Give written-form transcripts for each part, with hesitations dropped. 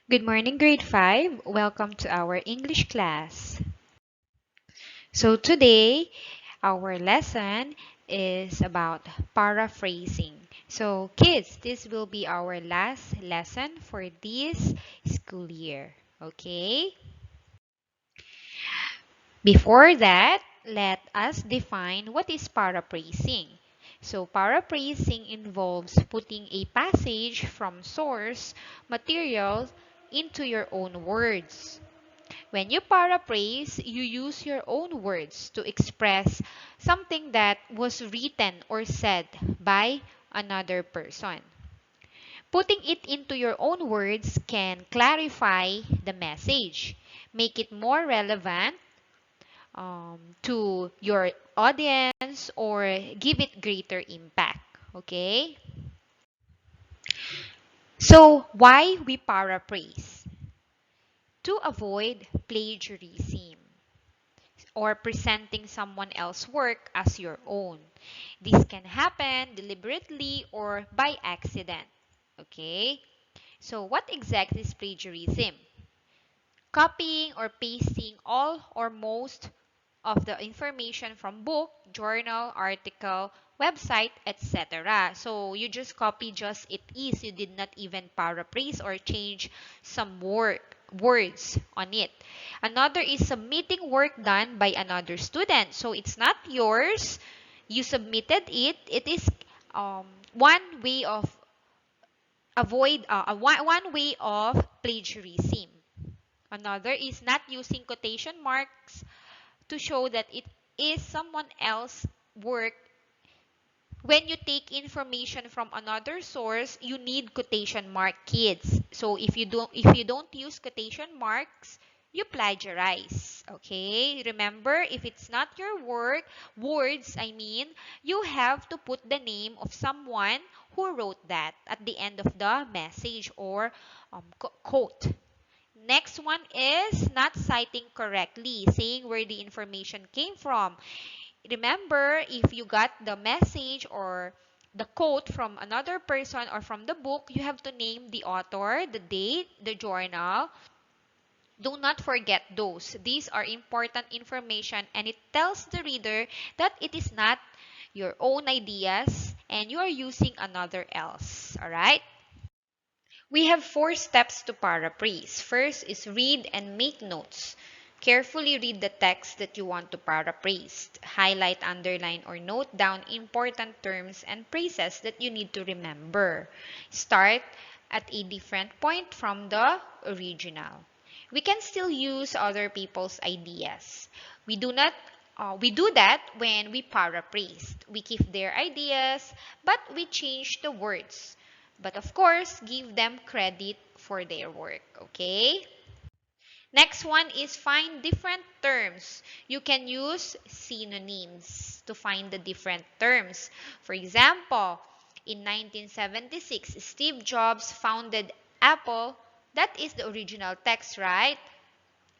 Good morning, grade 5. Welcome to our English class. So today, our lesson is about paraphrasing. So kids, this will be our last lesson for this school year. Okay? Before that, let us define what is paraphrasing. So paraphrasing involves putting a passage from source material into your own words. When you paraphrase, you use your own words to express something that was written or said by another person. Putting it into your own words can clarify the message, make it more relevant to your audience, or give it greater impact. Okay? So, why we paraphrase? To avoid plagiarism, or presenting someone else's work as your own. This can happen deliberately or by accident. Okay? So, what exactly is plagiarism? Copying or pasting all or most of the information from book, journal, article, website, etc. So you just copy just it is. You did not even paraphrase or change some words on it. Another is submitting work done by another student. So it's not yours. You submitted it. It is one way of one way of plagiarism. Another is not using quotation marks to show that it is someone else's work. When you take information from another source, you need quotation mark, kids. So if you don't use quotation marks, you plagiarize. Okay? Remember, if it's not your words, you have to put the name of someone who wrote that at the end of the message or quote. Next one is not citing correctly, saying where the information came from. Remember, if you got the message or the quote from another person or from the book, you have to name the author, the date, the journal. Do not forget those. These are important information, and it tells the reader that it is not your own ideas and you are using another else. All right? We have 4 steps to paraphrase. First is read and make notes. Carefully read the text that you want to paraphrase. Highlight, underline, or note down important terms and phrases that you need to remember. Start at a different point from the original. We can still use other people's ideas. We do that when we paraphrase. We keep their ideas, but we change the words. But of course, give them credit for their work, okay? Next one is find different terms. You can use synonyms to find the different terms. For example, in 1976, Steve Jobs founded Apple. That is the original text, right?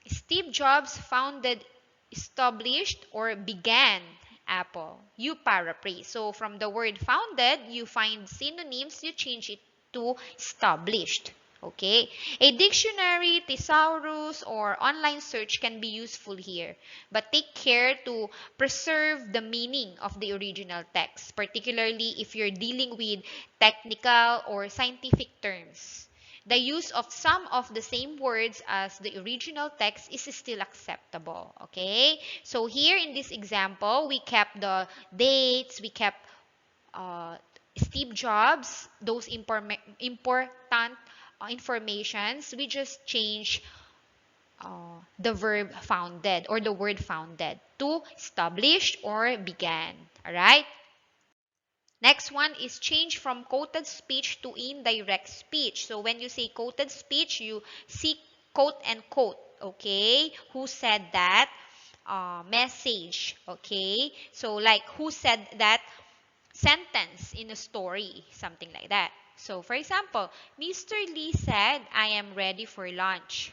Steve Jobs founded, established, or began Apple. You paraphrase. So from the word founded, you find synonyms, you change it to established. Okay? A dictionary, thesaurus, or online search can be useful here. But take care to preserve the meaning of the original text, particularly if you're dealing with technical or scientific terms. The use of some of the same words as the original text is still acceptable. Okay? So here in this example, we kept the dates, we kept uh, Steve Jobs, those important informations. We just change the verb founded or the word founded to established or began. Alright? Next one is change from quoted speech to indirect speech. So when you say quoted speech, you see quote and quote. Okay? Who said that? Message. Okay? So like who said that sentence in a story? Something like that. So for example, Mr. Lee said, I am ready for lunch.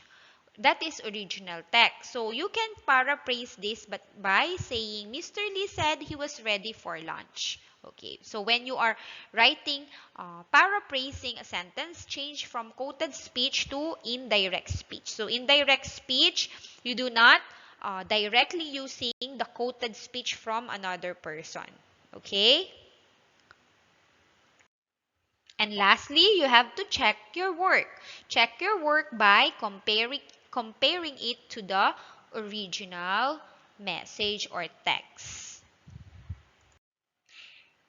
That is original text. So you can paraphrase this but by saying Mr. Lee said he was ready for lunch. Okay, so when you are writing, paraphrasing a sentence, change from quoted speech to indirect speech. So indirect speech, you do not directly using the quoted speech from another person. Okay? And lastly, you have to check your work. Check your work by comparing it to the original message or text.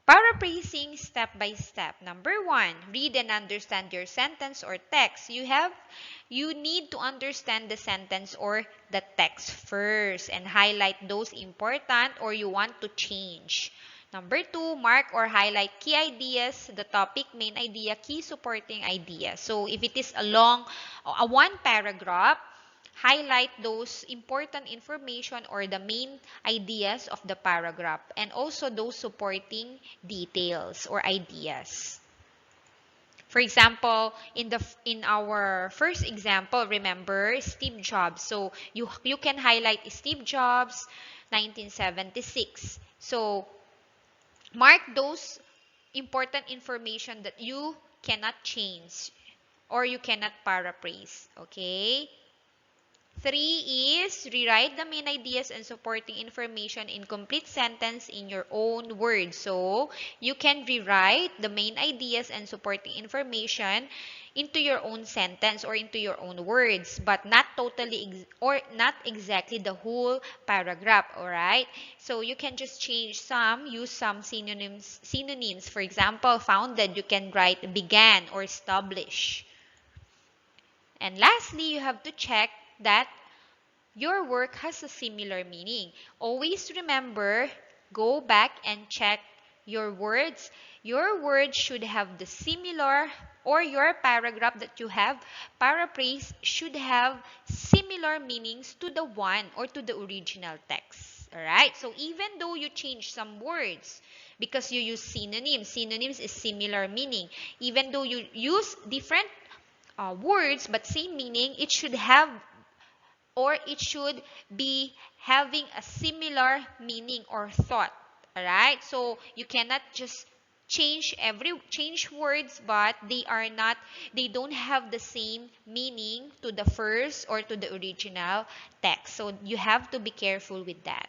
Paraphrasing step by step. Number 1, read and understand your sentence or text. You need to understand the sentence or the text first and highlight those important or you want to change. Number 2, mark or highlight key ideas, the topic, main idea, key supporting idea. So if it is a one paragraph, highlight those important information or the main ideas of the paragraph and also those supporting details or ideas. For example, in our first example, remember Steve Jobs. So you can highlight Steve Jobs 1976. So mark those important information that you cannot change or you cannot paraphrase, okay? 3 is rewrite the main ideas and supporting information in complete sentence in your own words. So, you can rewrite the main ideas and supporting information into your own sentence or into your own words, but not totally or not exactly the whole paragraph, all right? So, you can just use some synonyms. For example, founded, you can write began or establish. And lastly, you have to check that your work has a similar meaning. Always remember, go back and check your words. Your words should have the similar, or your paragraph that you have paraphrased should have similar meanings to the one or to the original text. Alright? So even though you change some words, because you use synonyms is similar meaning. Even though you use different words but same meaning, it should have or it should be having a similar meaning or thought. Alright? So you cannot just change words but they don't have the same meaning to the first or to the original text. So you have to be careful with that.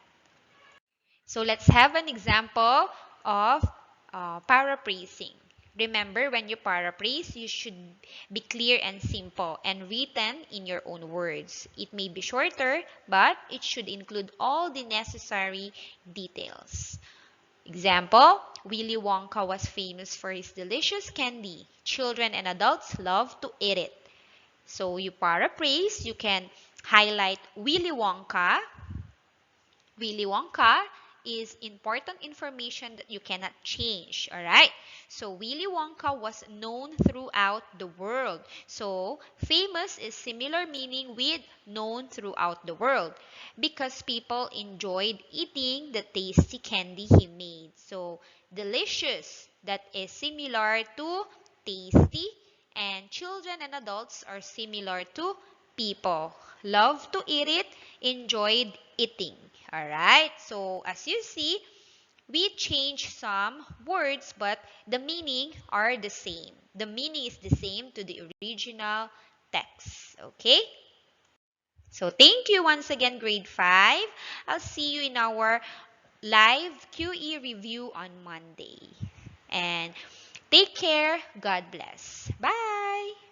So let's have an example of paraphrasing. Remember, when you paraphrase, you should be clear and simple and written in your own words. It may be shorter, but it should include all the necessary details. Example, Willy Wonka was famous for his delicious candy. Children and adults love to eat it. So you paraphrase, you can highlight Willy Wonka. Willy Wonka is important information that you cannot change, all right? So Willy Wonka was known throughout the world. So famous is similar meaning with known throughout the world because people enjoyed eating the tasty candy he made. So delicious, that is similar to tasty, and children and adults are similar to people. Love to eat it, enjoyed eating. Alright, so as you see, we change some words but the meaning are the same. The meaning is the same to the original text. Okay? So thank you once again, grade 5. I'll see you in our live QE review on Monday. And take care. God bless. Bye.